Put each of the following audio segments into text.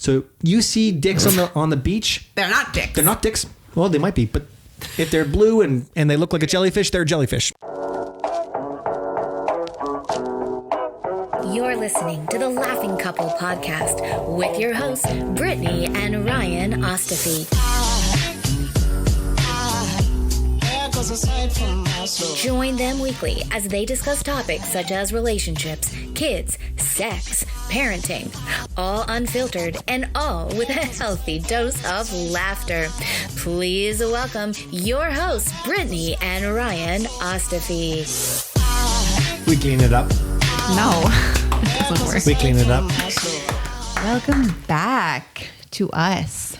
So you see dicks on the beach. They're not dicks. They're not dicks. Well, they might be, but if they're blue and they look like a jellyfish, they're a jellyfish. You're listening to the Laughing Couple podcast with your hosts, Brittany and Ryan Ostafy. Join them weekly as they discuss topics such as relationships, kids, sex, parenting, all unfiltered and all with a healthy dose of laughter. Please welcome your hosts, Brittany and Ryan Ostafy. We clean it up. No, it doesn't work. We clean it up. Welcome back to us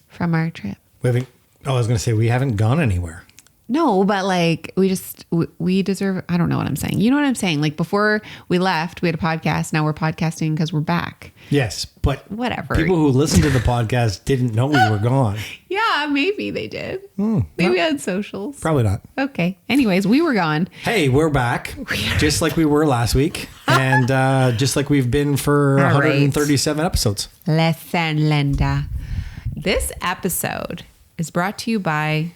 from our trip. I was going to say, we haven't gone anywhere. No, but like we deserve, I don't know what I'm saying. You know what I'm saying? Like before we left, we had a podcast. Now we're podcasting because we're back. Yes, but whatever. People who listened to the podcast didn't know we were gone. Yeah, maybe they did. Maybe we had socials. Probably not. Okay. Anyways, we were gone. Hey, we're back. Just like we were last week. And just like we've been for 137 episodes. Listen, Linda. This episode is brought to you by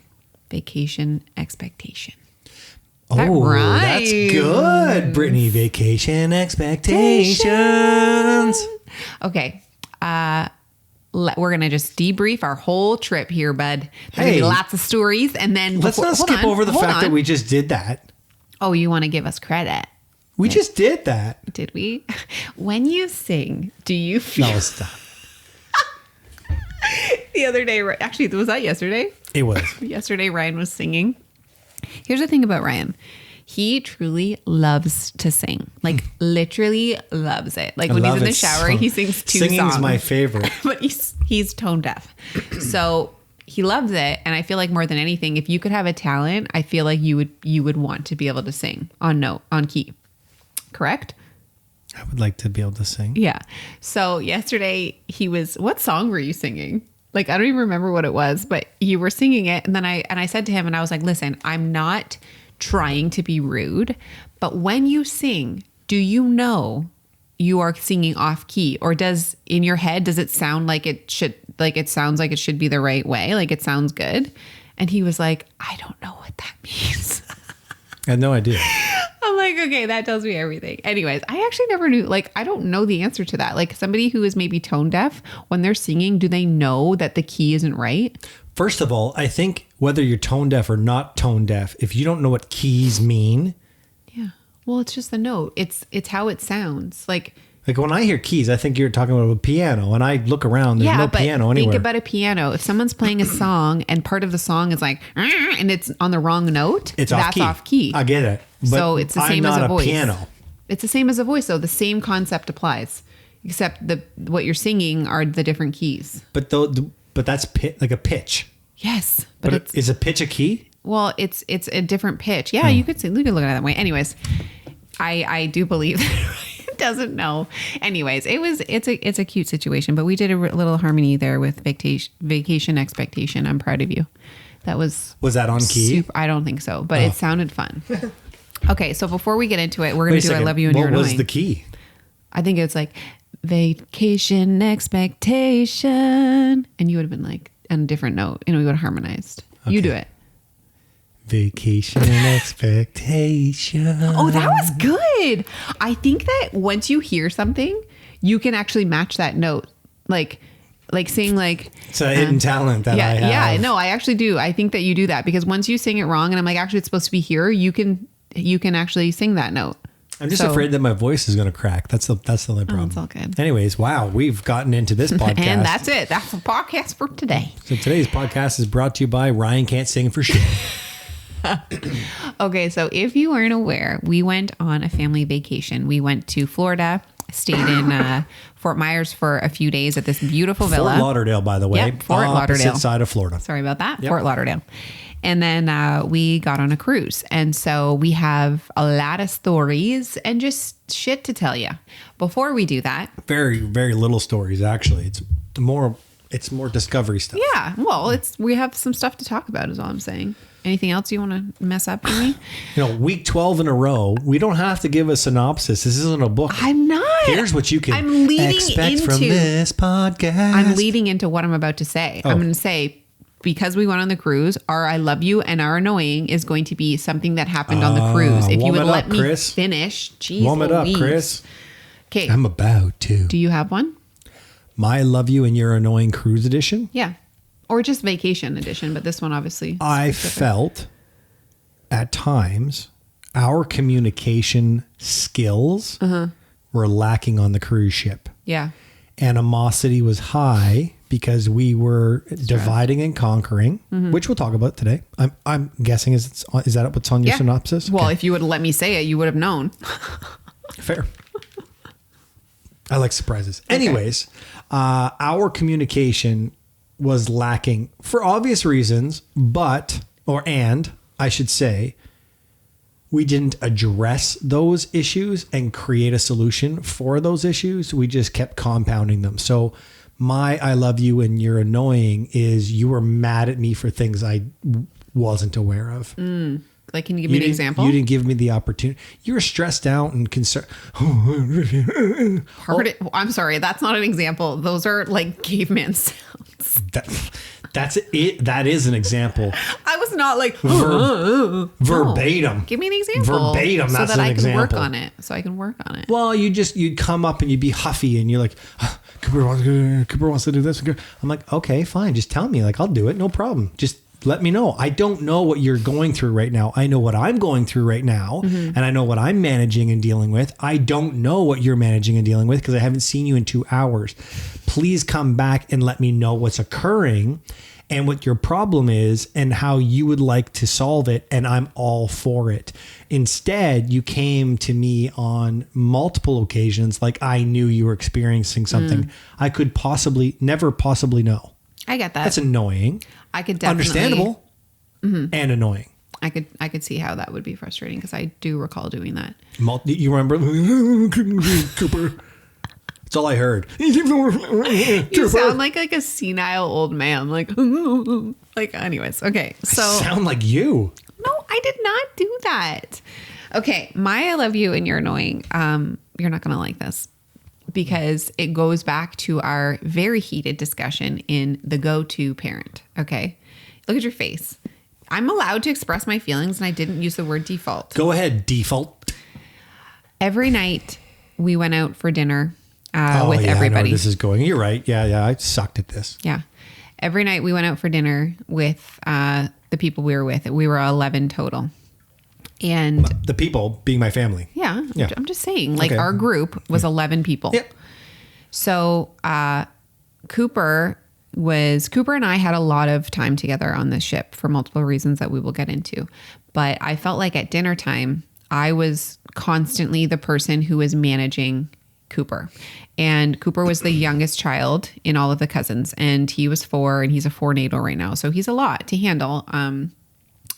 Vacation Expectation. That that's good, Brittany. Vacation Expectations. Okay. We're going to just debrief our whole trip here, bud. There's going to be lots of stories. And then let's not skip over the fact that we just did that. Oh, you want to give us credit? We just did that. Did we? When you sing, do you feel... No, stop. The other day, actually, was that yesterday? It was. Yesterday, Ryan was singing. Here's the thing about Ryan. He truly loves to sing. Like, literally loves it. Like, when he's in the shower, he sings two songs. Singing's my favorite. But he's tone deaf. So he loves it. And I feel like more than anything, if you could have a talent, I feel like you would want to be able to sing on key. Correct? I would like to be able to sing. Yeah. So yesterday what song were you singing? Like, I don't even remember what it was, but you were singing it. And then I said to him, and I was like, listen, I'm not trying to be rude, but when you sing, do you know you are singing off key, or does it sound like it should, like it sounds like it should be the right way? Like it sounds good. And he was like, I don't know what that means. I had no idea. I'm like, okay, that tells me everything. Anyways, I actually never knew, like, I don't know the answer to that. Like somebody who is maybe tone deaf, when they're singing, do they know that the key isn't right? First of all, I think whether you're tone deaf or not tone deaf, if you don't know what keys mean. Yeah. Well, it's just the note. It's how it sounds. Like when I hear keys, I think you're talking about a piano, and I look around, there's no piano anywhere. Think about a piano. If someone's playing a song and part of the song is like, and it's on the wrong note, that's off key. I get it. But so it's the same as a voice. Piano. It's the same as a voice, though. The same concept applies, except what you're singing are the different keys. But that's like a pitch. Yes, but is a pitch a key? Well, it's a different pitch. Yeah, you could look at it that way. Anyways, I do believe that Ryan doesn't know. Anyways, it's a cute situation, but we did a little harmony there with Vacation Expectation. I'm proud of you. Was that on key? I don't think so, but it sounded fun. Okay, so before we get into it, we're going to do I Love You and You're Annoying. What was the key? I think it's like Vacation Expectation. And you would have been like on a different note. We would have harmonized. Okay. You do it. Vacation Expectation. Oh, that was good. I think that once you hear something, you can actually match that note. Like sing like... It's a hidden talent that I have. Yeah, no, I actually do. I think that you do that because once you sing it wrong and I'm like, actually it's supposed to be here, you can actually sing that note. I'm just afraid that my voice is going to crack. That's the only problem. It's all good. Anyways, wow, we've gotten into this podcast. And that's it. That's the podcast for today. So today's podcast is brought to you by Ryan Can't Sing for Shit. Okay, so if you weren't aware, we went on a family vacation. We went to Florida, stayed in Fort Myers for a few days at this beautiful villa. Fort Lauderdale, by the way. Yep, Fort Lauderdale. Opposite side of Florida. Sorry about that. Yep. Fort Lauderdale. And then we got on a cruise. And so we have a lot of stories and just shit to tell you. Before we do that. Very, very little stories, actually. It's more It's more discovery stuff. Yeah. Well, we have some stuff to talk about is all I'm saying. Anything else you want to mess up, Amy? Week 12 in a row, we don't have to give a synopsis. This isn't a book. I'm not. Here's what you can expect from this podcast. I'm leading into what I'm about to say. I'm going to say, because we went on the cruise, our I love you and our annoying is going to be something that happened on the cruise. If you would let me finish. Jeez Warm it up, Chris. Okay. I'm about to. Do you have one? My I love you and your annoying cruise edition? Yeah. Or just vacation edition, but this one obviously. I felt at times our communication skills were lacking on the cruise ship. Yeah. Animosity was high because we were dividing and conquering, which we'll talk about today. I'm guessing is that what's on your synopsis? Well, if you would let me say it, you would have known. Fair. I like surprises. Okay. Anyways, our communication was lacking for obvious reasons, and I should say, we didn't address those issues and create a solution for those issues. We just kept compounding them. So my I love you and you're annoying is you were mad at me for things I wasn't aware of. Like, can you give me an example? You didn't give me the opportunity. You were stressed out and concerned. I'm sorry. That's not an example. Those are like caveman sounds. That's it. That is an example. I was not like verbatim. No. Give me an example. Verbatim. That's so that an example. Work on it. So I can work on it. Well, you'd come up and you'd be huffy and you're like, Cooper wants to do this. I'm like, okay, fine. Just tell me. Like, I'll do it. No problem. Just let me know. I don't know what you're going through right now. I know what I'm going through right now. And I know what I'm managing and dealing with. I don't know what you're managing and dealing with because I haven't seen you in 2 hours. Please come back and let me know what's occurring and what your problem is and how you would like to solve it. And I'm all for it. Instead, you came to me on multiple occasions like I knew you were experiencing something I could never possibly know. I get that. That's annoying. I could definitely. Understandable and annoying. I could see how that would be frustrating because I do recall doing that. You remember Cooper? That's all I heard. You sound like a senile old man. Like anyways. Okay. So I sound like you. No, I did not do that. Okay. My I love you and you're annoying. You're not going to like this because it goes back to our very heated discussion in the go-to parent. Okay. Look at your face. I'm allowed to express my feelings and I didn't use the word default. Go ahead, default. Every night we went out for dinner with everybody. I know where this is going. You're right. Yeah. I sucked at this. Yeah. Every night we went out for dinner with the people we were with. We were 11 total. And the people being my family. Yeah. I'm just saying, like, our group was 11 people. Yep. So Cooper and I had a lot of time together on this ship for multiple reasons that we will get into. But I felt like at dinner time, I was constantly the person who was managing Cooper. And Cooper was the youngest child in all of the cousins. And he was 4 and he's a 4-natal right now. So he's a lot to handle.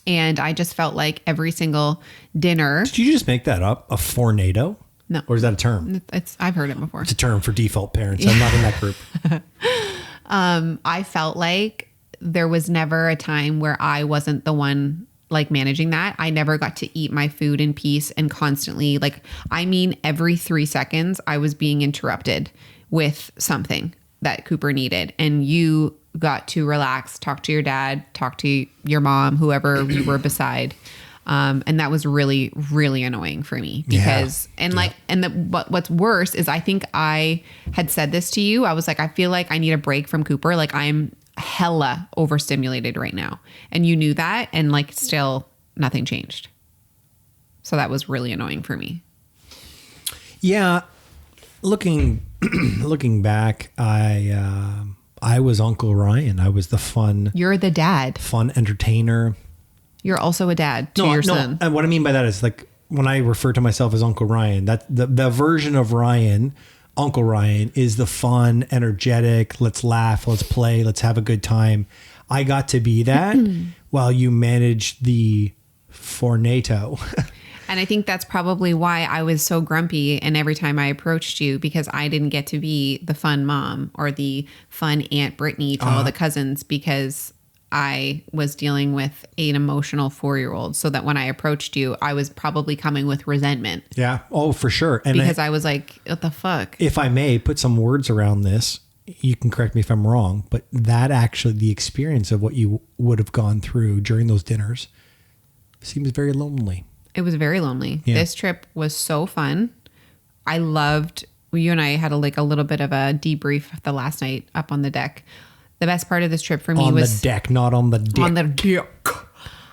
And I just felt like every single dinner. Did you just make that up? A 4-natal? No. Or is that a term? I've heard it before. It's a term for default parents. I'm not in that group. I felt like there was never a time where I wasn't the one like managing that. I never got to eat my food in peace and constantly every 3 seconds I was being interrupted with something that Cooper needed. And you got to relax, talk to your dad, talk to your mom, whoever you were beside. And that was really, really annoying for me because, what's worse is I think I had said this to you. I was like, I feel like I need a break from Cooper. Like I'm hella overstimulated right now. And you knew that. And like, still nothing changed. So that was really annoying for me. Yeah. Looking back, I was Uncle Ryan. I was the fun. You're the dad. Fun entertainer. You're also a dad to your son. And what I mean by that is like when I refer to myself as Uncle Ryan, that the version of Ryan, Uncle Ryan, is the fun, energetic, let's laugh, let's play, let's have a good time. I got to be that while you managed the 4-natal. And I think that's probably why I was so grumpy. And every time I approached you, because I didn't get to be the fun mom or the fun Aunt Brittany to all the cousins, because I was dealing with an emotional 4-year-old. So that when I approached you, I was probably coming with resentment. Yeah. Oh, for sure. And because I was like, what the fuck? If I may put some words around this, you can correct me if I'm wrong, but that actually, the experience of what you would have gone through during those dinners seems very lonely. It was very lonely. Yeah. This trip was so fun. I loved, you and I had a little bit of a debrief the last night up on the deck. The best part of this trip for me was... On the deck, not on the dick. On the deck.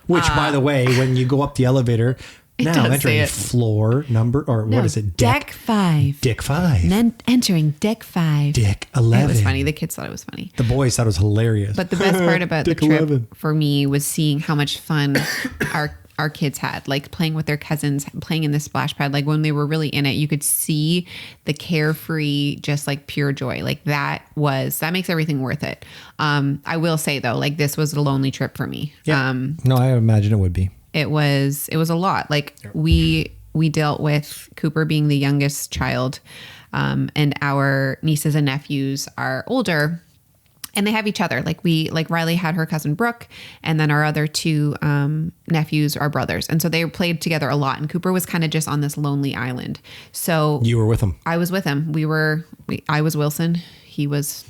Which, by the way, when you go up the elevator, now does entering say it. floor number, or what is it? Deck 5. Deck 5. And then entering deck 5. Deck 11. It was funny. The kids thought it was funny. The boys thought it was hilarious. But the best part about the Deck trip 11. for me was seeing how much fun our kids had, like playing with their cousins, playing in the splash pad. Like when they were really in it, you could see the carefree, just like pure joy. Like that makes everything worth it. I will say though, like this was a lonely trip for me. Yeah. No, I imagine it would be. It was a lot. Like we dealt with Cooper being the youngest child, and our nieces and nephews are older. And they have each other. Like Riley had her cousin Brooke, and then our other two nephews are brothers. And so they played together a lot. And Cooper was kind of just on this lonely island. So you were with him. I was with him. I was Wilson. He was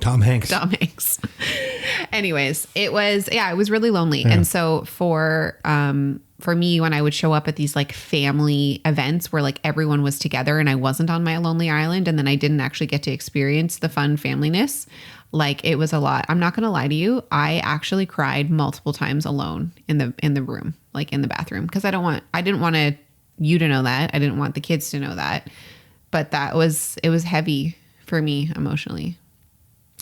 Tom Hanks. Anyways, it was really lonely. Yeah. And so for me, when I would show up at these like family events where like everyone was together and I wasn't on my lonely island, and then I didn't actually get to experience the fun familyness, like it was a lot. I'm not going to lie to you. I actually cried multiple times alone in the room, like in the bathroom, because I didn't want you to know that. I didn't want the kids to know that. But it was heavy for me emotionally.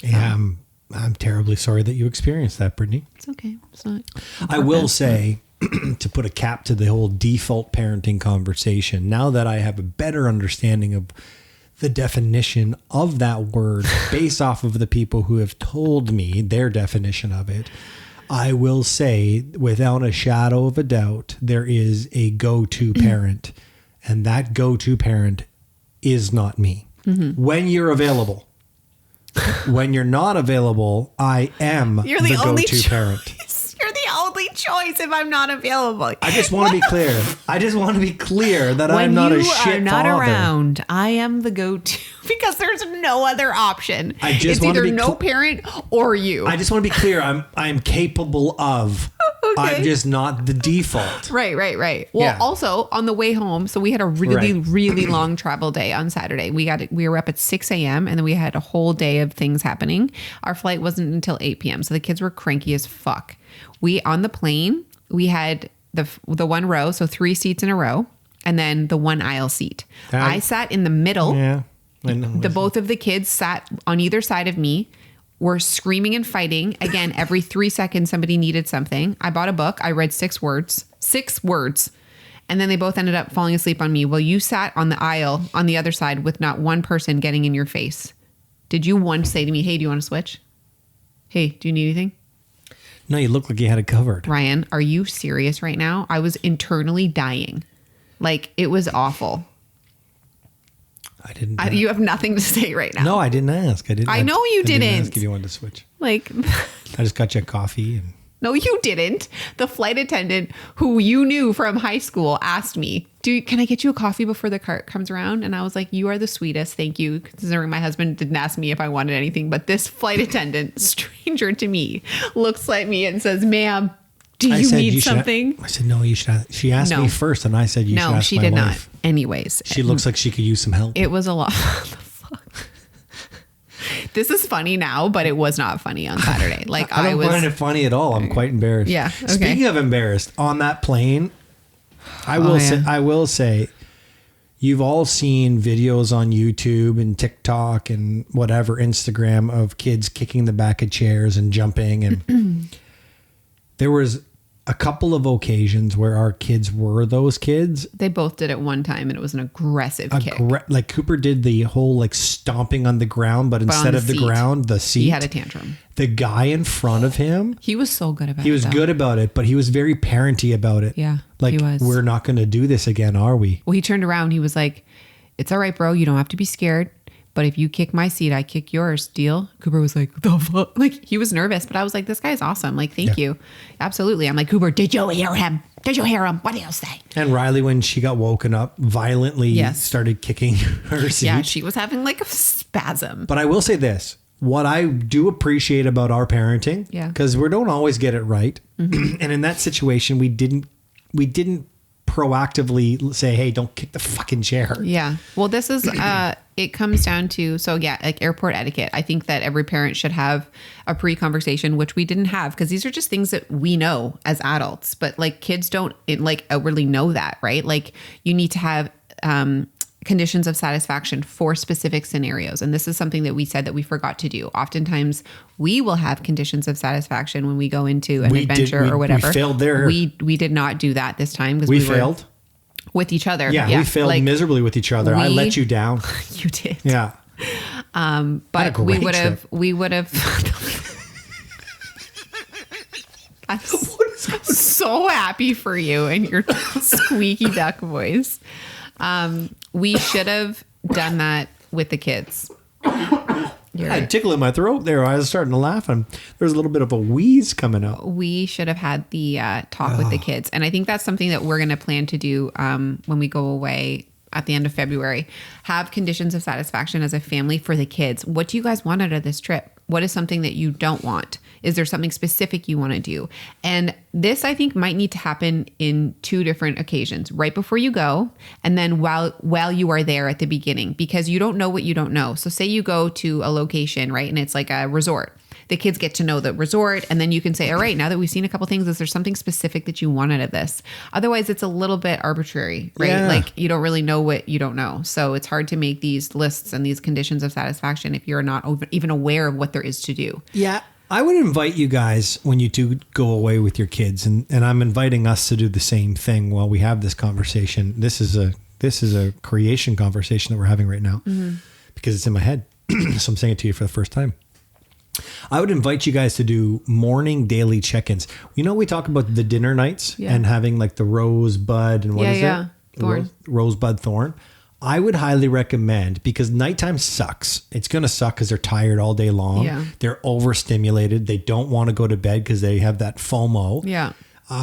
Yeah, I'm terribly sorry that you experienced that, Brittany. It's okay. It's not. I will say, to put a cap to the whole default parenting conversation, now that I have a better understanding of the definition of that word based off of the people who have told me their definition of it, I will say without a shadow of a doubt, there is a go-to parent, and that go-to parent is not me. Mm-hmm. When you're available. When you're not available, I am the go-to parent. You're the only choice if I'm not available. I just want to be clear. That I'm not a shit father. When you are not around, I am the go-to because there's no other option. It's either no parent or you. I just want to be clear. I'm capable of. Okay. I'm just not the default. Right. Well, yeah. Also on the way home, so we had a really long travel day on Saturday. We were up at 6 a.m. and then we had a whole day of things happening. Our flight wasn't until 8 p.m. So the kids were cranky as fuck. On the plane, we had the one row, so 3 seats in a row, and then the one aisle seat. I sat in the middle. Yeah. I know. Both of the kids sat on either side of me. Were screaming and fighting. Again, every 3 seconds, somebody needed something. I bought a book. I read 6 words. And then they both ended up falling asleep on me. Well, you sat on the aisle on the other side with not one person getting in your face. Did you once say to me, hey, do you want to switch? Hey, do you need anything? No, you look like you had it covered. Ryan, are you serious right now? I was internally dying. Like, it was awful. I didn't. You have nothing to say right now. No, I didn't ask. I know you didn't. I didn't ask if you wanted to switch. Like, I just got you a coffee. And no, you didn't. The flight attendant who you knew from high school asked me, can I get you a coffee before the cart comes around? And I was like, you are the sweetest. Thank you. Considering my husband didn't ask me if I wanted anything, but this flight attendant, stranger to me, looks at me and says, ma'am, do you need something? I said, no, you should. She asked me first, and I said, you should ask my wife. No, she did not. Anyways. She looks like she could use some help. It was a lot. What the fuck? This is funny now, but it was not funny on Saturday. Like I don't find it funny at all. I'm quite embarrassed. Yeah. Okay. Speaking of embarrassed, on that plane, I will say, you've all seen videos on YouTube and TikTok and whatever, Instagram, of kids kicking the back of chairs and jumping. And there was a couple of occasions where our kids were those kids. They both did it one time, and it was an aggressive kick. Like Cooper did the whole like stomping on the ground, but instead of the ground, the seat. He had a tantrum. The guy in front of him. He was so good about it. He was good about it, but he was very parenty about it. Yeah, like, he was. We're not going to do this again, are we? Well, he turned around. He was like, "It's all right, bro. You don't have to be scared. But if you kick my seat, I kick yours. Deal?" Cooper was like, "The fuck?" Like, he was nervous, but I was like, "This guy's awesome. Like, thank you." Absolutely. I'm like, "Cooper, did you hear him? Did you hear him? What did he say?" And Riley, when she got woken up, violently started kicking her seat. Yeah, she was having like a spasm. But I will say this. What I do appreciate about our parenting, because we don't always get it right. And in that situation, we didn't proactively say, "Hey, don't kick the fucking chair." Yeah. Well, this is, it comes down to, like airport etiquette. I think that every parent should have a pre-conversation, which we didn't have, because these are just things that we know as adults, but like kids don't like outwardly know that, right? Like you need to have, conditions of satisfaction for specific scenarios. And this is something that we said that we forgot to do. Oftentimes we will have conditions of satisfaction when we go into an adventure or whatever. We failed there. We did not do that this time because we failed with each other. Yeah, we failed miserably with each other. I let you down. You did. Yeah. But we would have I'm so happy for you and your squeaky duck voice. We should have done that with the kids. I had a tickle in my throat there. I was starting to laugh, and there's a little bit of a wheeze coming out. We should have had the talk with the kids. And I think that's something that we're going to plan to do when we go away at the end of February. Have conditions of satisfaction as a family for the kids. What do you guys want out of this trip? What is something that you don't want? Is there something specific you want to do? And this, I think, might need to happen in 2 different occasions, right before you go, and then while you are there at the beginning, because you don't know what you don't know. So say you go to a location, right? And it's like a resort. The kids get to know the resort, and then you can say, all right, now that we've seen a couple things, is there something specific that you want out of this? Otherwise, it's a little bit arbitrary, right? Yeah. Like you don't really know what you don't know. So it's hard to make these lists and these conditions of satisfaction if you're not even aware of what there is to do. Yeah. I would invite you guys when you do go away with your kids, and I'm inviting us to do the same thing while we have this conversation. This is a creation conversation that we're having right now because it's in my head. So I'm saying it to you for the first time. I would invite you guys to do morning daily check-ins. You know, we talk about the dinner nights and having like the rosebud and what is it? Thorn. Rosebud thorn. I would highly recommend, because nighttime sucks. It's going to suck because they're tired all day long. Yeah. They're overstimulated. They don't want to go to bed because they have that FOMO. Yeah.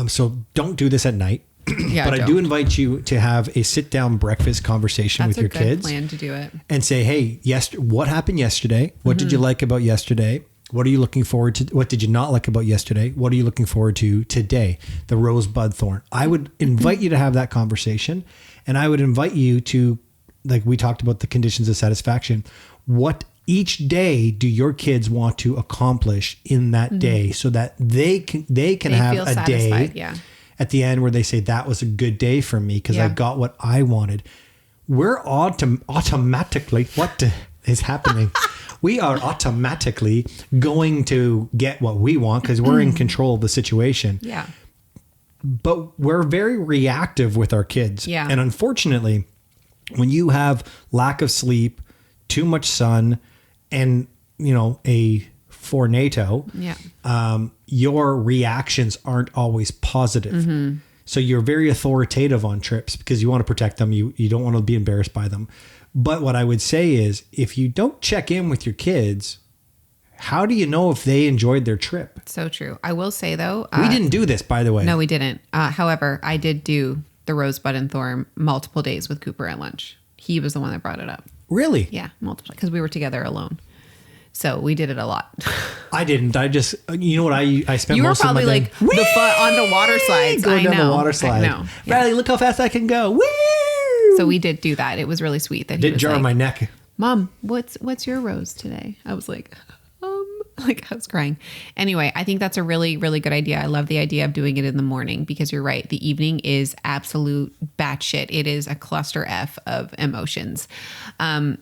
So don't do this at night. But I do invite you to have a sit down breakfast conversation with your kids. That's a good plan to do it. And say, hey, what happened yesterday? What did you like about yesterday? What are you looking forward to? What did you not like about yesterday? What are you looking forward to today? The rosebud thorn. I would invite you to have that conversation. And I would invite you to, like we talked about the conditions of satisfaction. What each day do your kids want to accomplish in that day so that they can have a day at the end where they say, that was a good day for me because I got what I wanted. We're automatically, what is happening? We are automatically going to get what we want because we're in control of the situation. Yeah. But we're very reactive with our kids. Yeah. And unfortunately, when you have lack of sleep, too much sun, and, you know, a tornado, your reactions aren't always positive. So you're very authoritative on trips because you want to protect them. You don't want to be embarrassed by them. But what I would say is, if you don't check in with your kids, how do you know if they enjoyed their trip? So true. I will say, though, we didn't do this, by the way. No, we didn't. However, I did do the rosebud and thorn multiple days with Cooper at lunch. He was the one that brought it up. Really? Yeah, multiple, because we were together alone. So we did it a lot. I didn't. I just, you know what? I spent you were most of my probably day like the foot on the water slides. Going down the water slide. I know. Riley, look how fast I can go. Woo! So we did do that. It was really sweet that he did was jar like, my neck. Mom, what's your rose today? I was like I was crying. Anyway, I think that's a really, really good idea. I love the idea of doing it in the morning because you're right. The evening is absolute batshit. It is a cluster F of emotions.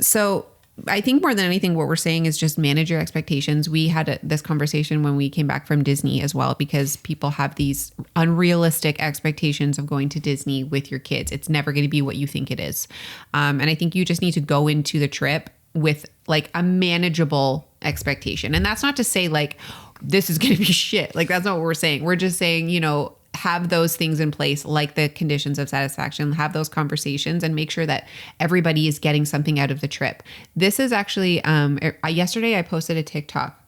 So I think more than anything, what we're saying is just manage your expectations. We had this conversation when we came back from Disney as well, because people have these unrealistic expectations of going to Disney with your kids. It's never going to be what you think it is. And I think you just need to go into the trip with like a manageable expectation. And that's not to say like, this is going to be shit. Like, that's not what we're saying. We're just saying, you know, have those things in place, like the conditions of satisfaction, have those conversations and make sure that everybody is getting something out of the trip. This is actually, yesterday I posted a TikTok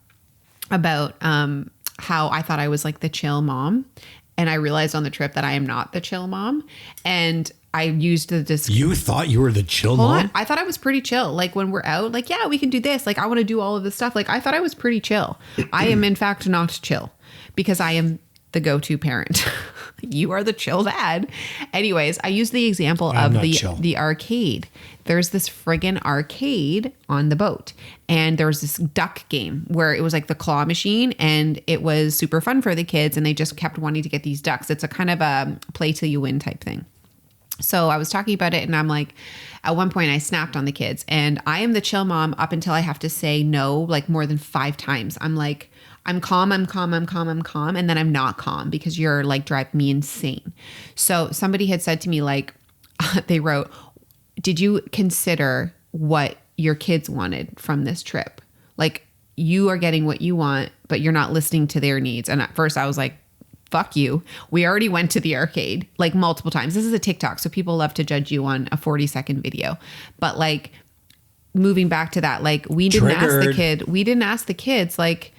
about how I thought I was like the chill mom. And I realized on the trip that I am not the chill mom. And I used the You thought you were the chill mom? I thought I was pretty chill. Like when we're out, like, yeah, we can do this. Like I want to do all of this stuff. Like I thought I was pretty chill. I am in fact not chill because I am the go-to parent. You are the chill dad. Anyways, I use the example of the arcade. There's this friggin' arcade on the boat. And there was this duck game where it was like the claw machine and it was super fun for the kids. And they just kept wanting to get these ducks. It's a kind of a play till you win type thing. So I was talking about it and I'm like, at one point I snapped on the kids and I am the chill mom up until I have to say no, like more than 5 times. I'm like, I'm calm. And then I'm not calm because you're like driving me insane. So somebody had said to me, like, they wrote, did you consider what your kids wanted from this trip? Like you are getting what you want, but you're not listening to their needs. And at first I was like, fuck you. We already went to the arcade like multiple times. This is a TikTok. So people love to judge you on a 40-second video, but like moving back to that, like we didn't ask the kids, like,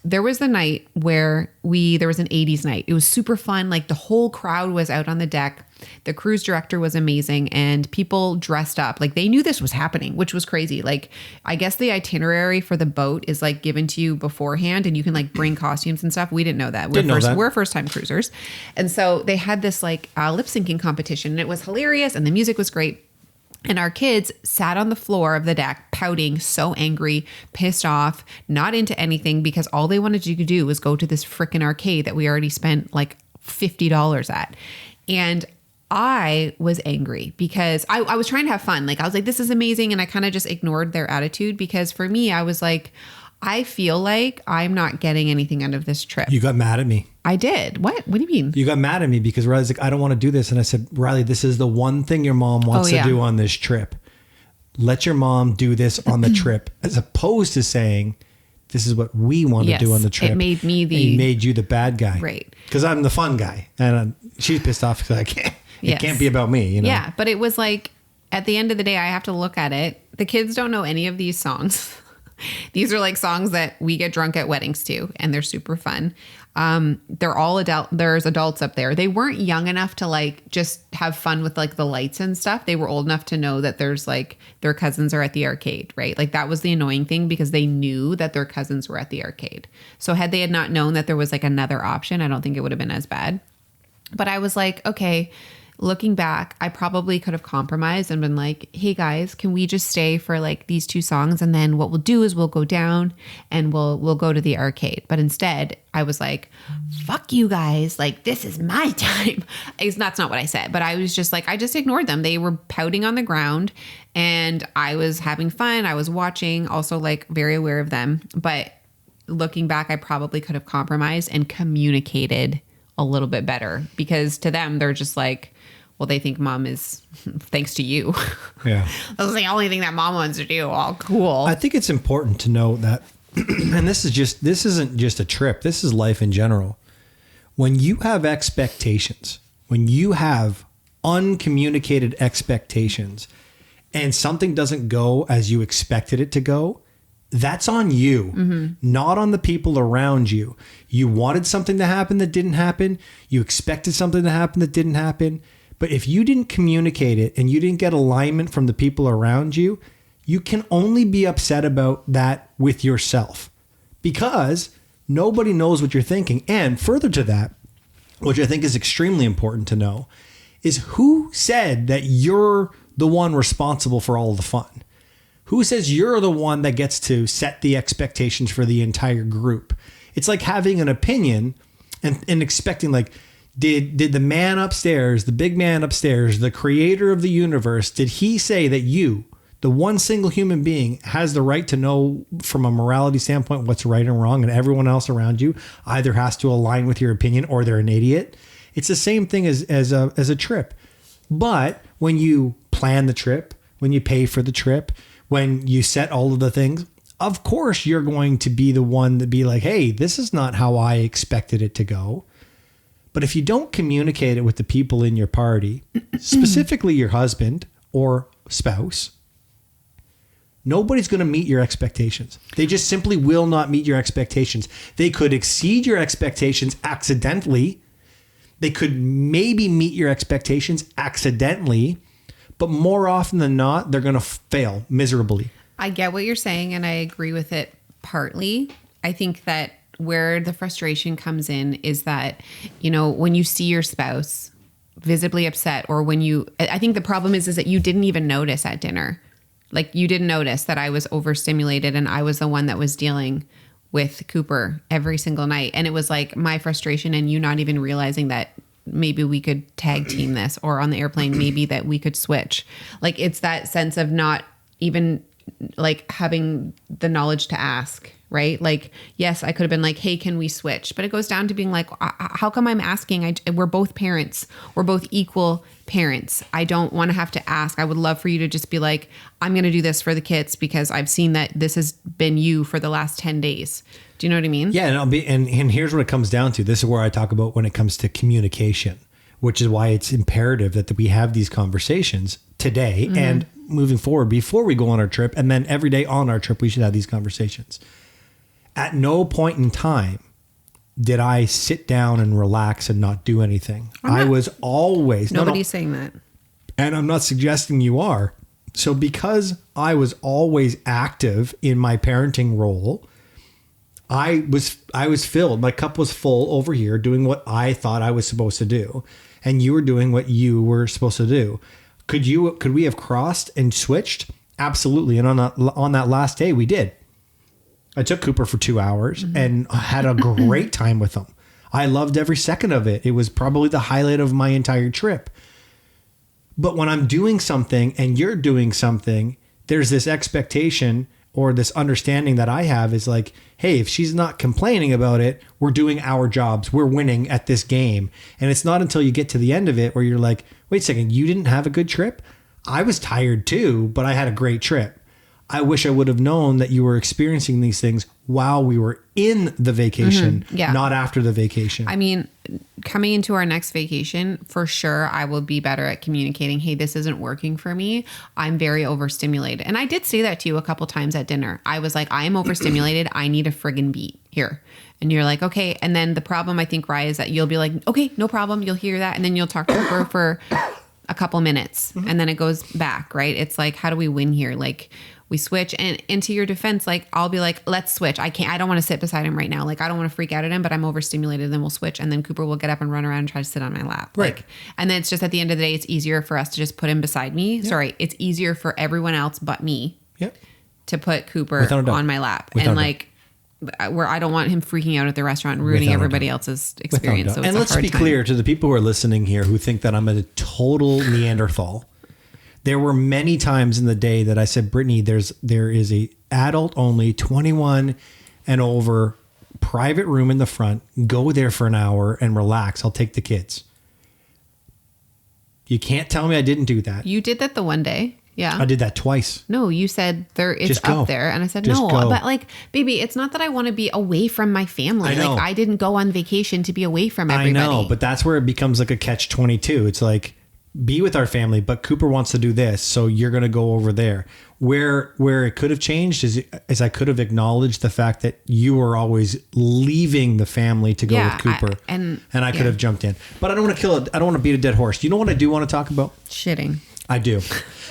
there was the night where there was an 80s night. It was super fun. Like the whole crowd was out on the deck. The cruise director was amazing and people dressed up. Like they knew this was happening, which was crazy. Like I guess the itinerary for the boat is like given to you beforehand and you can like bring costumes and stuff. We didn't know that. We're first time cruisers. And so they had this like lip syncing competition and it was hilarious and the music was great. And our kids sat on the floor of the deck pouting, so angry, pissed off, not into anything because all they wanted to do was go to this freaking arcade that we already spent like $50 at. And I was angry because I was trying to have fun. Like I was like, this is amazing. And I kind of just ignored their attitude because for me, I was like, I feel like I'm not getting anything out of this trip. You got mad at me. I did. What do you mean? You got mad at me because Riley's like, I don't want to do this. And I said, Riley, this is the one thing your mom wants to do on this trip. Let your mom do this on the trip, as opposed to saying, this is what we want to do on the trip. It made me it made you the bad guy. Right. Because I'm the fun guy. And she's pissed off because I can't. It can't be about me, you know? Yeah. But it was like, at the end of the day, I have to look at it. The kids don't know any of these songs. These are like songs that we get drunk at weddings to, and they're super fun. They're all adult. There's adults up there. They weren't young enough to like just have fun with like the lights and stuff. They were old enough to know that there's like their cousins are at the arcade, right? Like that was the annoying thing because they knew that their cousins were at the arcade. So had they had not known that there was like another option, I don't think it would have been as bad. But I was like, okay, looking back, I probably could have compromised and been like, hey guys, can we just stay for like these 2 songs? And then what we'll do is we'll go down and we'll go to the arcade. But instead I was like, fuck you guys. Like, this is my time. That's not what I said, but I was just like, I just ignored them. They were pouting on the ground and I was having fun. I was watching, also like very aware of them. But looking back, I probably could have compromised and communicated a little bit better because to them, they're just like, well, they think mom is thanks to you. Yeah. That's the only thing that mom wants to do. All cool. I think it's important to know that, and this isn't just a trip. This is life in general. When you have expectations, when you have uncommunicated expectations and something doesn't go as you expected it to go, that's on you, not on the people around you. You wanted something to happen that didn't happen. You expected something to happen that didn't happen. But if you didn't communicate it and you didn't get alignment from the people around you, you can only be upset about that with yourself because nobody knows what you're thinking. And further to that, which I think is extremely important to know, is who said that you're the one responsible for all of the fun? Who says you're the one that gets to set the expectations for the entire group? It's like having an opinion and expecting like, Did the man upstairs, the big man upstairs, the creator of the universe, did he say that you, The one single human being has the right to know from a morality standpoint what's right and wrong, and everyone else around you either has to align with your opinion or they're an idiot. It's the same thing as a trip. But when you plan the trip, when you pay for the trip, when you set all of the things, of course you're going to be the one to be like, hey, this is not how I expected it to go. But if you don't communicate it with the people in your party, specifically your husband or spouse, nobody's going to meet your expectations. They just simply will not meet your expectations. They could exceed your expectations accidentally. They could maybe meet your expectations accidentally, but more often than not, they're going to fail miserably. I get what you're saying, and I agree with it partly. I think that where the frustration comes in is that, you know, when you see your spouse visibly upset, or I think the problem is that you didn't even notice at dinner. Like, you didn't notice that I was overstimulated and I was the one that was dealing with Cooper every single night. And it was like my frustration and you not even realizing that maybe we could tag team this, or on the airplane, maybe that we could switch. Like, it's that sense of not even like having the knowledge to ask, right? Like, yes, I could have been like, hey, can we switch? But it goes down to being like, how come I'm asking? We're both parents. We're both equal parents. I don't want to have to ask. I would love for you to just be like, I'm going to do this for the kids because I've seen that this has been you for the last 10 days. Do you know what I mean? Yeah. And here's what it comes down to. This is where I talk about when it comes to communication, which is why it's imperative that we have these conversations today and moving forward before we go on our trip. And then every day on our trip, we should have these conversations. At no point in time did I sit down and relax and not do anything. I was always... Nobody's saying that. And I'm not suggesting you are. So because I was always active in my parenting role, I was filled. My cup was full over here doing what I thought I was supposed to do. And you were doing what you were supposed to do. Could we have crossed and switched? Absolutely. And on that last day, we did. I took Cooper for 2 hours and had a great time with him. I loved every second of it. It was probably the highlight of my entire trip. But when I'm doing something and you're doing something, there's this expectation or this understanding that I have is like, hey, if she's not complaining about it, we're doing our jobs. We're winning at this game. And it's not until you get to the end of it where you're like, wait a second, you didn't have a good trip? I was tired too, but I had a great trip. I wish I would have known that you were experiencing these things while we were in the vacation, not after the vacation. I mean, coming into our next vacation, for sure, I will be better at communicating, hey, this isn't working for me. I'm very overstimulated. And I did say that to you a couple times at dinner. I was like, I am overstimulated. I need a friggin' beat here. And you're like, okay. And then the problem, I think, Rye, is that you'll be like, okay, no problem. You'll hear that. And then you'll talk to her for a couple minutes. And then it goes back, right? It's like, how do we win here? Like, we switch, and to your defense, like, I'll be like, let's switch. I don't want to sit beside him right now. Like, I don't want to freak out at him, but I'm overstimulated. Then we'll switch. And then Cooper will get up and run around and try to sit on my lap. Right. Like, and then it's just at the end of the day, it's easier for us to just put him beside me. Yeah. Sorry. It's easier for everyone else but me to put Cooper on my lap. And like, where I don't want him freaking out at the restaurant and ruining everybody else's experience. So it's and let's be clear to the people who are listening here who think that I'm a total Neanderthal. There were many times in the day that I said, Brittany, there is a adult only 21 and over private room in the front. Go there for an hour and relax. I'll take the kids. You can't tell me I didn't do that. You did that the one day. Yeah. I did that twice. No, you said it's up there. And I said, no, but like, baby, it's not that I want to be away from my family. Like, I didn't go on vacation to be away from everybody. I know, but that's where it becomes like a catch-22. It's like, be with our family, but Cooper wants to do this, so you're going to go over there. Where it could have changed is I could have acknowledged the fact that you were always leaving the family to go with Cooper, and I could have jumped in. But I don't want to kill it. I don't want to beat a dead horse. You know what I do want to talk about? Shitting. I do.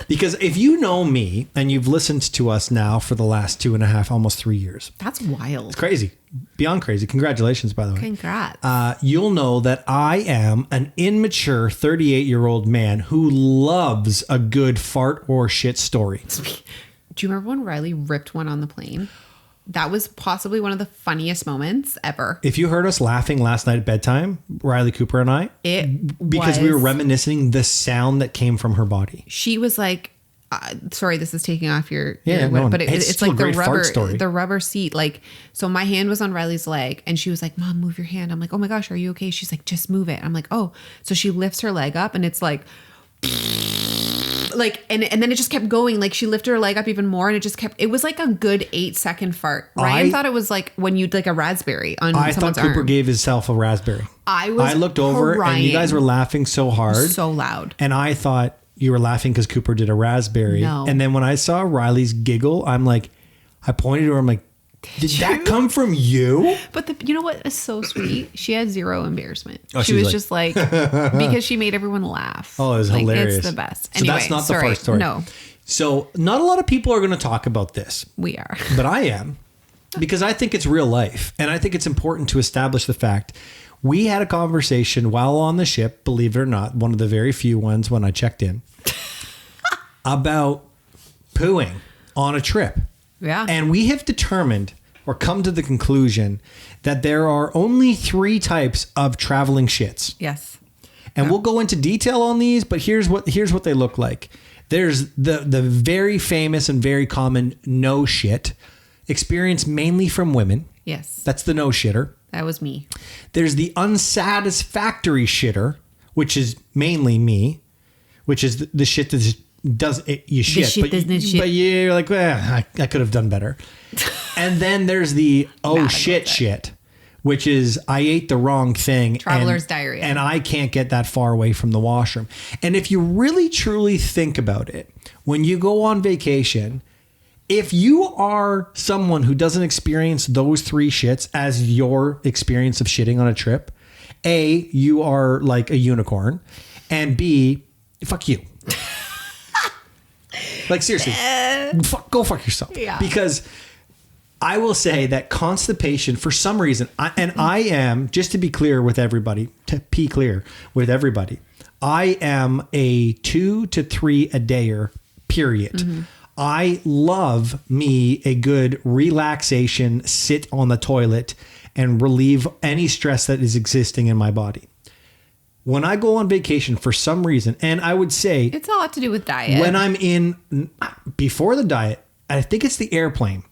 Because if you know me and you've listened to us now for the last 2.5, almost 3 years. That's wild. It's crazy. Beyond crazy. Congratulations, by the way. Congrats. You'll know that I am an immature 38-year-old man who loves a good fart or shit story. Do you remember when Riley ripped one on the plane? That was possibly one of the funniest moments ever. If you heard us laughing last night at bedtime, Riley Cooper and I, because we were reminiscing the sound that came from her body. She was like, sorry, this is taking off your no, but it's it's still like a great fart story. the rubber seat. Like, so my hand was on Riley's leg and she was like, Mom, move your hand. I'm like, oh my gosh, are you okay? She's like, just move it. I'm like, oh. So she lifts her leg up and it's like and then it just kept going. Like, she lifted her leg up even more and it was like a good 8-second fart. Ryan thought it was like when you'd like a raspberry on someone's arm. I thought Cooper gave himself a raspberry. I looked over and you guys were laughing so hard. So loud. And I thought you were laughing because Cooper did a raspberry. No. And then when I saw Riley's giggle, I pointed to her. I'm like, did that come from you? But you know what is so sweet? She had zero embarrassment. Oh, she was just like, because she made everyone laugh. Oh, it was hilarious. It's the best. So anyway, that's not the first story. No. So not a lot of people are going to talk about this. We are. But I am. Because I think it's real life. And I think it's important to establish the fact. We had a conversation while on the ship, believe it or not, one of the very few ones when I checked in, about pooing on a trip. Yeah. And we have determined or come to the conclusion that there are only 3 types of traveling shits. Yes. And we'll go into detail on these, but here's what they look like. There's the very famous and very common no shit, experienced mainly from women. Yes. That's the no shitter. That was me. There's the unsatisfactory shitter, which is mainly me, which is the shit that you shit, but you're like, I could have done better. And then there's the shit, which is I ate the wrong thing. Traveler's diarrhea. And I can't get that far away from the washroom. And if you really truly think about it, when you go on vacation, if you are someone who doesn't experience those 3 shits as your experience of shitting on a trip, A, you are like a unicorn, and B, fuck you. Like, seriously, go fuck yourself. Yeah. Because I will say that constipation, for some reason, I am, just to be clear with everybody, I am a 2 to 3 a dayer, period. Mm-hmm. I love me a good relaxation, sit on the toilet and relieve any stress that is existing in my body. When I go on vacation for some reason, and I would say it's a lot to do with diet. When I'm before the diet, I think it's the airplane.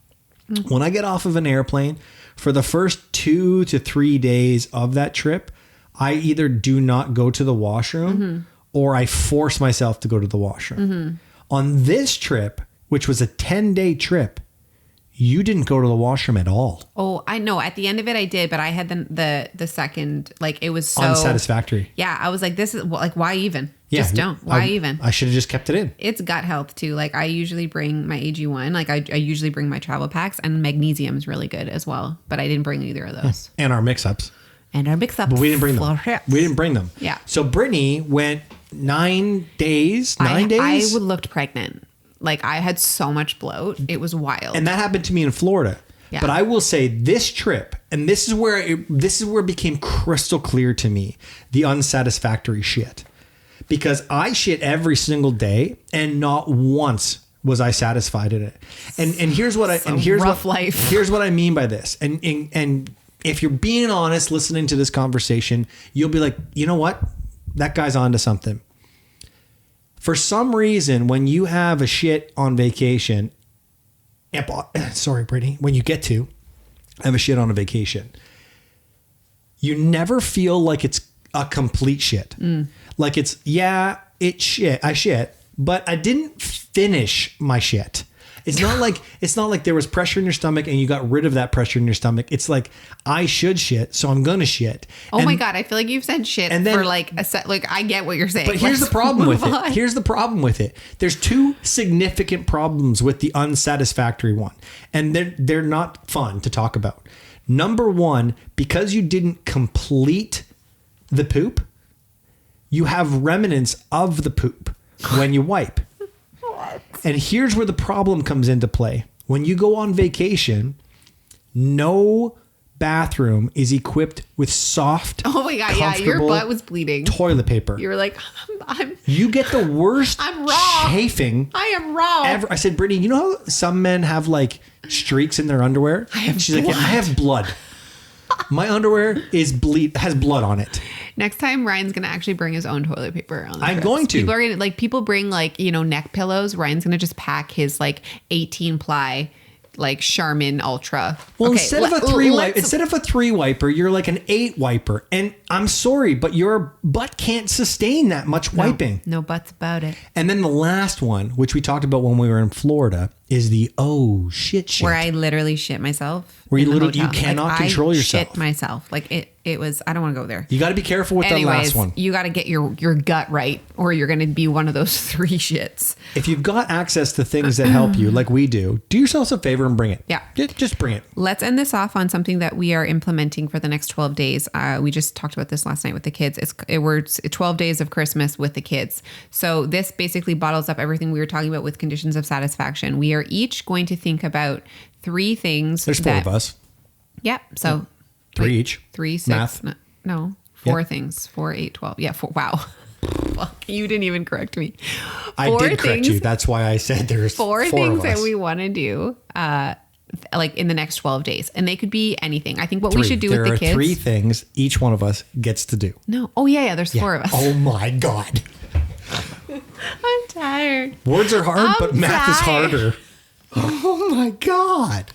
Mm-hmm. When I get off of an airplane for the first 2 to 3 days of that trip, I either do not go to the washroom or I force myself to go to the washroom. Mm-hmm. On this trip, which was a 10-day trip, you didn't go to the washroom at all. Oh, I know. At the end of it, I did, but I had the second, like, it was so unsatisfactory. Yeah, I was like, this is like, why even? Yeah, just don't. Why even? I should have just kept it in. It's gut health too. Like, I usually bring my AG1. Like, I usually bring my travel packs, and magnesium is really good as well. But I didn't bring either of those. And our mix-ups. But we didn't bring them. We didn't bring them. Yeah. So Brittany went 9 days. I looked pregnant. Like, I had so much bloat. It was wild. And that happened to me in Florida. Yeah. But I will say this trip, and this is where it became crystal clear to me, the unsatisfactory shit. Because I shit every single day and not once was I satisfied in it. And here's what here's what I mean by this. And if you're being honest listening to this conversation, you'll be like, you know what? That guy's onto something. For some reason, when you have a shit on vacation, sorry, Brittany, when you get to have a shit on a vacation, you never feel like it's a complete shit. Like it's, I shit, but I didn't finish my shit. It's not like there was pressure in your stomach and you got rid of that pressure in your stomach. It's like, I should shit, so I'm gonna shit. Oh my God, I feel like you've said shit for like a set. Like, I get what you're saying. But here's the problem with it. Here's the problem with it. There's 2 significant problems with the unsatisfactory one, and they're not fun to talk about. Number 1, because you didn't complete the poop, you have remnants of the poop when you wipe. And here's where the problem comes into play. When you go on vacation, no bathroom is equipped with soft, oh my God, yeah, your butt was bleeding. Toilet paper. You were like, you get the worst I'm raw. chafing. I am raw. Ever. I said, Brittany, you know how some men have like streaks in their underwear? I have She's blood. Like, yeah, I have blood. My underwear has blood on it. Next time, Ryan's gonna actually bring his own toilet paper on the I'm trips. going to. People are gonna people bring neck pillows. Ryan's gonna just pack his 18 ply Charmin Ultra. Well, Okay, instead of a 3 wiper, you're like an 8 wiper. And I'm sorry, but your butt can't sustain that much wiping. No buts about it. And then the last one, which we talked about when we were in Florida, is the shit. Where I literally shit myself. Where you in the literally you hotel. cannot control yourself. Shit myself. It was. I don't want to go there. You got to be careful with that last one. You got to get your gut right, or you're going to be one of those 3 shits. If you've got access to things that help you, like we do yourselves a favor and bring it. Yeah. Just bring it. Let's end this off on something that we are implementing for the next 12 days. We just talked about this last night with the kids. We're 12 days of Christmas with the kids. So this basically bottles up everything we were talking about with conditions of satisfaction. We are each going to think about 3 things. There's 4 of us. Yep. So 3 each. 3, 6. Math. No, 4 Yep. things. 4, 8, 12. Yeah. 4. Wow. Fuck, you didn't even correct me. I did correct you. That's why I said there's 4 4 things of us. that we want to do. In the next 12 days. And they could be anything. I think what 3. we should do there with the are kids. 3 things each one of us gets to do. No. Oh, yeah. There's 4 of us. Oh my God. I'm tired. Words are hard, but math is tired. harder. Oh my God.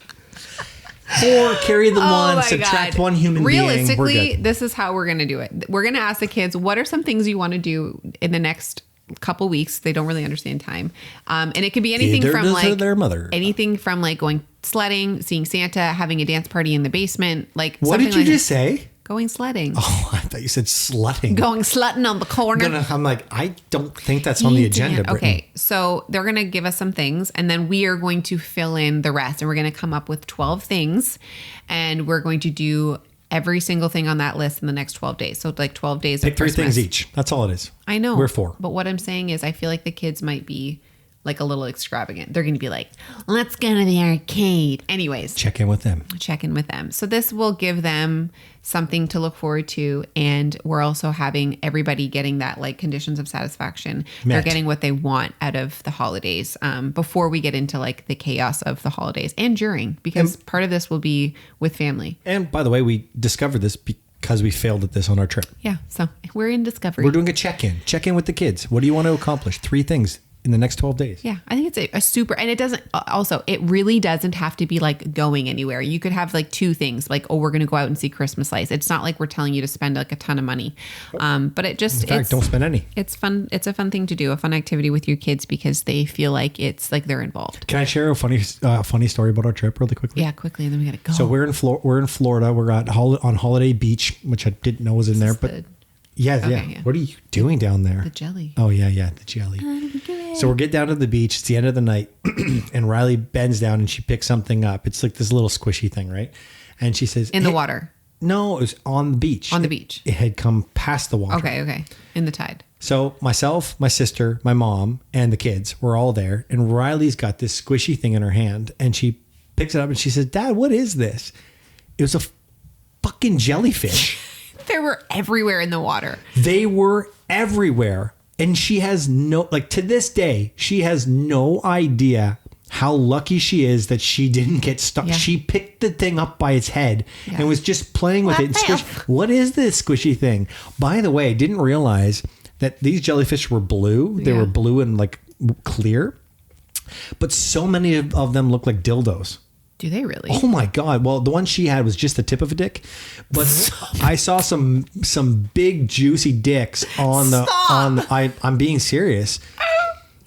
4, carry the 1, subtract 1 human being. Realistically, this is how we're going to do it. We're going to ask the kids, what are some things you want to do in the next couple weeks? They don't really understand time. And it could be anything Either from does their mother. anything from going sledding, seeing Santa, having a dance party in the basement. What did you just say? Going sledding. Oh, I thought you said slutting. Going slutting on the corner. I'm like, I don't think that's on the agenda, Brittany. Okay, so they're going to give us some things, and then we are going to fill in the rest, and we're going to come up with 12 things, and we're going to do every single thing on that list in the next 12 days. So 12 days Pick of 3 Christmas. things each. That's all it is. I know. We're 4. But what I'm saying is I feel like the kids might be a little extravagant. They're going to be like, let's go to the arcade. Anyways. Check in with them. Check in with them. So this will give them something to look forward to. And we're also having everybody getting that conditions of satisfaction. Met. They're getting what they want out of the holidays before we get into the chaos of the holidays and during, because part of this will be with family. And by the way, we discovered this because we failed at this on our trip. Yeah. So we're in discovery. We're doing a check-in. Check in with the kids. What do you want to accomplish? 3 things in the next 12 days. Yeah, I think it's a super, and it doesn't, also, it really doesn't have to be going anywhere. You could have 2 things, we're going to go out and see Christmas lights. It's not like we're telling you to spend a ton of money. But it just, In fact, don't spend any. It's fun. It's a fun thing to do, a fun activity with your kids because they feel like it's they're involved. Can I share a funny story about our trip really quickly? Yeah, quickly, and then we got to go. So we're in Florida. We're on Holiday Beach, which I didn't know was in there, but yeah. What are you doing down there? The jelly. Oh yeah, the jelly. So we're getting down to the beach. It's the end of the night, and Riley bends down and she picks something up. It's this little squishy thing, right? And she says, in the water. No, it was on the beach. On the beach. It had come past the water. Okay. In the tide. So myself, my sister, my mom, and the kids were all there, and Riley's got this squishy thing in her hand, and she picks it up and she says, "Dad, what is this?" It was a fucking jellyfish. They were everywhere in the water. They were everywhere. And she has to this day, she has no idea how lucky she is that she didn't get stuck. Yeah. She picked the thing up by its head and was just playing with it. And what is this squishy thing? By the way, didn't realize that these jellyfish were blue. They were blue and clear. But so many of them look like dildos. Do they really? Oh my God. Well, the one she had was just the tip of a dick, but I saw some big juicy dicks on the, I'm being serious.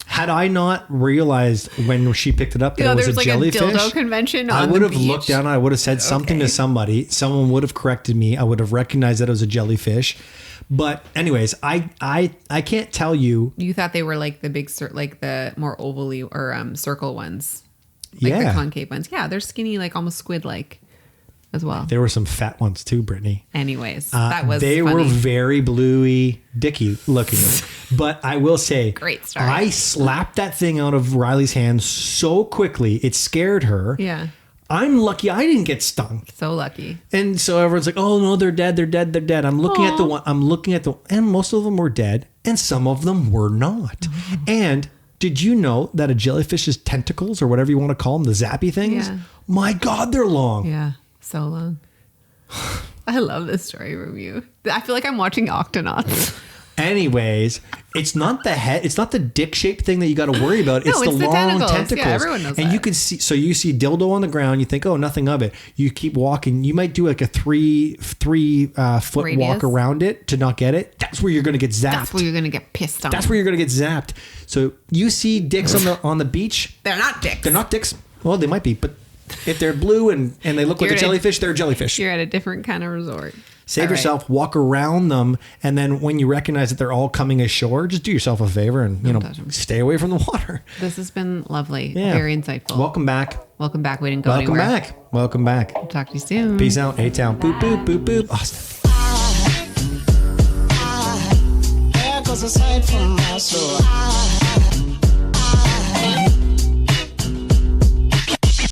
Had I not realized when she picked it up that it was a jellyfish, a dildo convention on I would the have beach. looked down and I would have said something to somebody. Someone would have corrected me. I would have recognized that it was a jellyfish. But anyways, I can't tell you. You thought they were the big, the more ovally or circle ones. The concave ones. Yeah, they're skinny, almost squid-like as well. There were some fat ones too, Brittany. Anyways, that was They funny. were very bluey, dicky looking. But I will say, great story. I slapped that thing out of Riley's hand so quickly, it scared her. Yeah. I'm lucky I didn't get stung. So lucky. And so everyone's like, "Oh no, they're dead, they're dead, they're dead." I'm looking at the one, and most of them were dead, and some of them were not. And did you know that a jellyfish's tentacles, or whatever you want to call them, the zappy things, my God, they're long. Yeah, so long. I love this story from you. I feel like I'm watching Octonauts. Anyways, it's not the head. It's not the dick-shaped thing that you got to worry about. It's the long tentacles. Yeah, everyone knows and that. you can see. So you see dildo on the ground. You think, oh, nothing of it. You keep walking. You might do like a three foot Radius. walk around it to not get it. That's where you're going to get zapped. That's where you're going to get pissed on. That's where you're going to get zapped. So you see dicks on the beach. They're not dicks. They're not dicks. Well, they might be, but if they're blue and they look like a jellyfish, they're a jellyfish. You're at a different kind of resort. Save yourself, walk around them, and then when you recognize that they're all coming ashore, just do yourself a favor and stay away from the water. This has been lovely. Yeah. Very insightful. Welcome back. Welcome back. We didn't go anywhere. Welcome back. Talk to you soon. Peace out. A-Town. Boop, boop, boop, boop. Austin. There goes a sight from my soul.